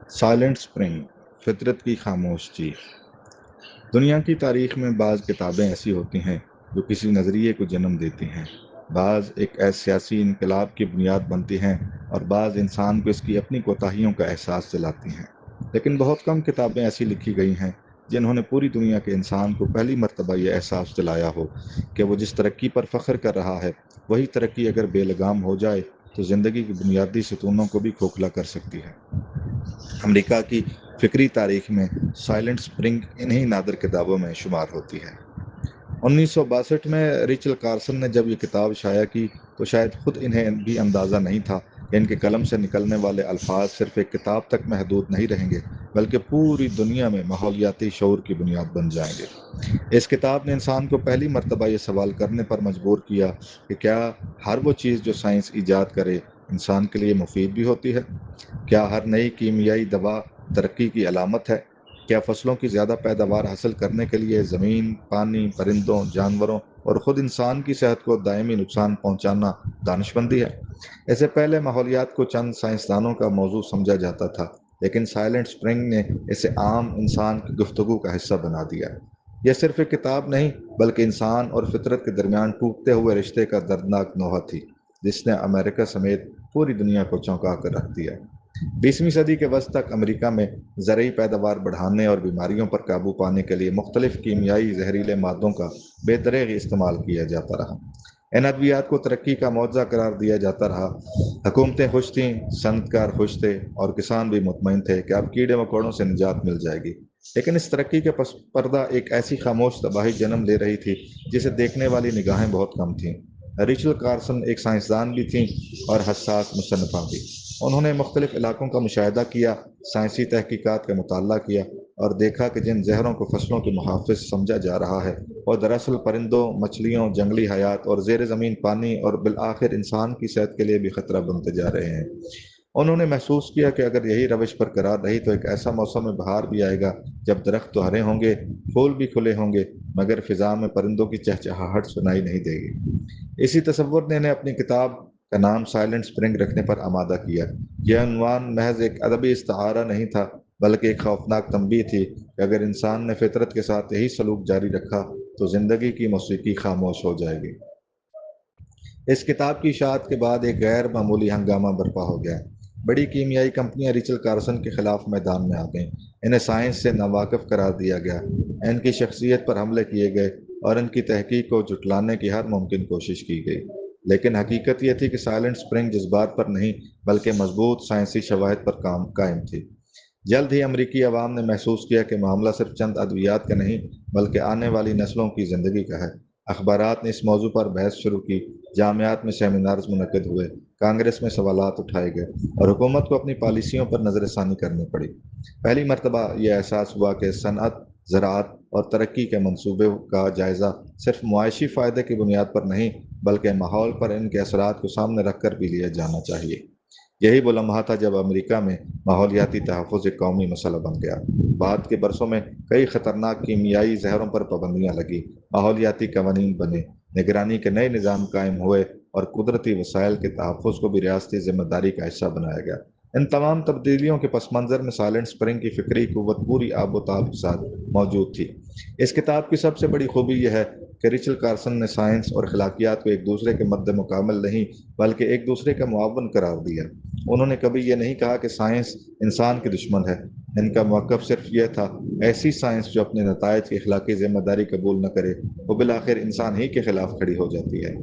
Silent spring, فطرت کی خاموش چیخ۔ دنیا کی تاریخ میں بعض کتابیں ایسی ہوتی ہیں جو کسی نظریے کو جنم دیتی ہیں، بعض ایک سیاسی انقلاب کی بنیاد بنتی ہیں اور بعض انسان کو اس کی اپنی کوتاہیوں کا احساس دلاتی ہیں۔ لیکن بہت کم کتابیں ایسی لکھی گئی ہیں جنہوں نے پوری دنیا کے انسان کو پہلی مرتبہ یہ احساس دلایا ہو کہ وہ جس ترقی پر فخر کر رہا ہے وہی ترقی اگر بے لگام ہو جائے تو زندگی کی بنیادی ستونوں کو بھی کھوکھلا کر سکتی ہے۔ امریکہ کی فکری تاریخ میں سائلنٹ اسپرنگ انہی نادر کتابوں میں شمار ہوتی ہے۔ 1962 میں ریچل کارسن نے جب یہ کتاب شائع کی تو شاید خود انہیں بھی اندازہ نہیں تھا کہ ان کے قلم سے نکلنے والے الفاظ صرف ایک کتاب تک محدود نہیں رہیں گے بلکہ پوری دنیا میں ماحولیاتی شعور کی بنیاد بن جائیں گے۔ اس کتاب نے انسان کو پہلی مرتبہ یہ سوال کرنے پر مجبور کیا کہ کیا ہر وہ چیز جو سائنس ایجاد کرے انسان کے لیے مفید بھی ہوتی ہے؟ کیا ہر نئی کیمیائی دوا ترقی کی علامت ہے؟ کیا فصلوں کی زیادہ پیداوار حاصل کرنے کے لیے زمین، پانی، پرندوں، جانوروں اور خود انسان کی صحت کو دائمی نقصان پہنچانا دانش مندی ہے؟ اس سے پہلے ماحولیات کو چند سائنسدانوں کا موضوع سمجھا جاتا تھا، لیکن سائلنٹ اسپرنگ نے اسے عام انسان کی گفتگو کا حصہ بنا دیا۔ یہ صرف ایک کتاب نہیں بلکہ انسان اور فطرت کے درمیان ٹوٹتے ہوئے رشتے کا دردناک نوحہ تھی، جس نے امریکہ سمیت پوری دنیا کو چونکا کر رکھ دیا۔ 20ویں صدی کے وسط تک امریکہ میں زرعی پیداوار بڑھانے اور بیماریوں پر قابو پانے کے لیے مختلف کیمیائی زہریلے مادوں کا بے دریغ استعمال کیا جاتا رہا۔ ان ادویات کو ترقی کا معجزہ قرار دیا جاتا رہا۔ حکومتیں خوش تھیں، صنعت کار خوش تھے اور کسان بھی مطمئن تھے کہ اب کیڑے مکوڑوں سے نجات مل جائے گی۔ لیکن اس ترقی کے پس پردہ ایک ایسی خاموش تباہی جنم لے رہی تھی جسے دیکھنے والی نگاہیں بہت کم تھیں۔ ریچل کارسن ایک سائنسدان بھی تھیں اور حساس مصنفہ بھی۔ انہوں نے مختلف علاقوں کا مشاہدہ کیا، سائنسی تحقیقات کا مطالعہ کیا اور دیکھا کہ جن زہروں کو فصلوں کے محافظ سمجھا جا رہا ہے وہ دراصل پرندوں، مچھلیوں، جنگلی حیات اور زیر زمین پانی اور بالآخر انسان کی صحت کے لیے بھی خطرہ بنتے جا رہے ہیں۔ انہوں نے محسوس کیا کہ اگر یہی روش برقرار رہی تو ایک ایسا موسم بہار بھی آئے گا جب درخت تو ہرے ہوں گے، پھول بھی کھلے ہوں گے، مگر فضا میں پرندوں کی چہچہاہٹ سنائی نہیں دے گی۔ اسی تصور نے انہیں اپنی کتاب کا نام سائلنٹ اسپرنگ رکھنے پر آمادہ کیا۔ یہ عنوان محض ایک ادبی استعارہ نہیں تھا بلکہ ایک خوفناک تنبیہ تھی کہ اگر انسان نے فطرت کے ساتھ یہی سلوک جاری رکھا تو زندگی کی موسیقی خاموش ہو جائے گی۔ اس کتاب کی اشاعت کے بعد ایک غیر معمولی ہنگامہ برپا ہو گیا۔ بڑی کیمیائی کمپنیاں ریچل کارسن کے خلاف میدان میں آ گئیں۔ انہیں سائنس سے ناواقف قرار دیا گیا، ان کی شخصیت پر حملے کیے گئے اور ان کی تحقیق کو جھٹلانے کی ہر ممکن کوشش کی گئی۔ لیکن حقیقت یہ تھی کہ سائلنٹ اسپرنگ جذبات پر نہیں بلکہ مضبوط سائنسی شواہد پر قائم تھی۔ جلد ہی امریکی عوام نے محسوس کیا کہ معاملہ صرف چند ادویات کا نہیں بلکہ آنے والی نسلوں کی زندگی کا ہے۔ اخبارات نے اس موضوع پر بحث شروع کی، جامعات میں سیمینارز منعقد ہوئے، کانگریس میں سوالات اٹھائے گئے اور حکومت کو اپنی پالیسیوں پر نظر ثانی کرنی پڑی۔ پہلی مرتبہ یہ احساس ہوا کہ صنعت، زراعت اور ترقی کے منصوبے کا جائزہ صرف معاشی فائدے کی بنیاد پر نہیں بلکہ ماحول پر ان کے اثرات کو سامنے رکھ کر بھی لیا جانا چاہیے۔ یہی وہ لمحہ تھا جب امریکہ میں ماحولیاتی تحفظ ایک قومی مسئلہ بن گیا۔ بعد کے برسوں میں کئی خطرناک کیمیائی زہروں پر پابندیاں لگی، ماحولیاتی قوانین بنے، نگرانی کے نئے نظام قائم ہوئے اور قدرتی وسائل کے تحفظ کو بھی ریاستی ذمہ داری کا حصہ بنایا گیا۔ ان تمام تبدیلیوں کے پس منظر میں سائلنٹ اسپرنگ کی فکری قوت پوری آب و تاب کے ساتھ موجود تھی۔ اس کتاب کی سب سے بڑی خوبی یہ ہے کہ ریچل کارسن نے سائنس اور اخلاقیات کو ایک دوسرے کے مد مقابل نہیں بلکہ ایک دوسرے کا معاون قرار دیا۔ انہوں نے کبھی یہ نہیں کہا کہ سائنس انسان کی دشمن ہے۔ ان کا موقف صرف یہ تھا، ایسی سائنس جو اپنے نتائج کی اخلاقی ذمہ داری قبول نہ کرے وہ بالآخر انسان ہی کے خلاف کھڑی ہو جاتی ہے۔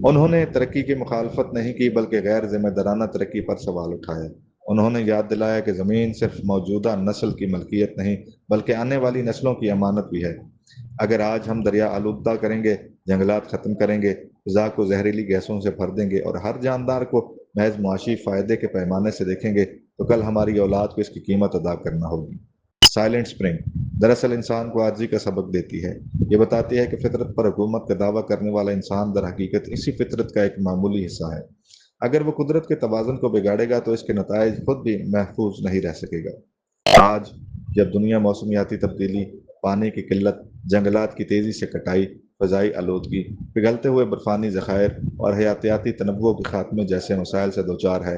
انہوں نے ترقی کی مخالفت نہیں کی بلکہ غیر ذمہ دارانہ ترقی پر سوال اٹھایا۔ انہوں نے یاد دلایا کہ زمین صرف موجودہ نسل کی ملکیت نہیں بلکہ آنے والی نسلوں کی امانت بھی ہے۔ اگر آج ہم دریا آلودہ کریں گے، جنگلات ختم کریں گے، فضا کو زہریلی گیسوں سے بھر دیں گے اور ہر جاندار کو محض معاشی فائدے کے پیمانے سے دیکھیں گے تو کل ہماری اولاد کو اس کی قیمت ادا کرنا ہوگی۔ سائلنٹ اسپرنگ دراصل انسان کو عاجزی کا سبق دیتی ہے۔ یہ بتاتی ہے کہ فطرت پر حکومت کا دعویٰ کرنے والا انسان در حقیقت اسی فطرت کا ایک معمولی حصہ ہے۔ اگر وہ قدرت کے توازن کو بگاڑے گا تو اس کے نتائج خود بھی محفوظ نہیں رہ سکے گا۔ آج جب دنیا موسمیاتی تبدیلی، پانی کی قلت، جنگلات کی تیزی سے کٹائی، فضائی آلودگی، پگھلتے ہوئے برفانی ذخائر اور حیاتیاتی تنوع کے خاتمے جیسے مسائل سے دوچار ہے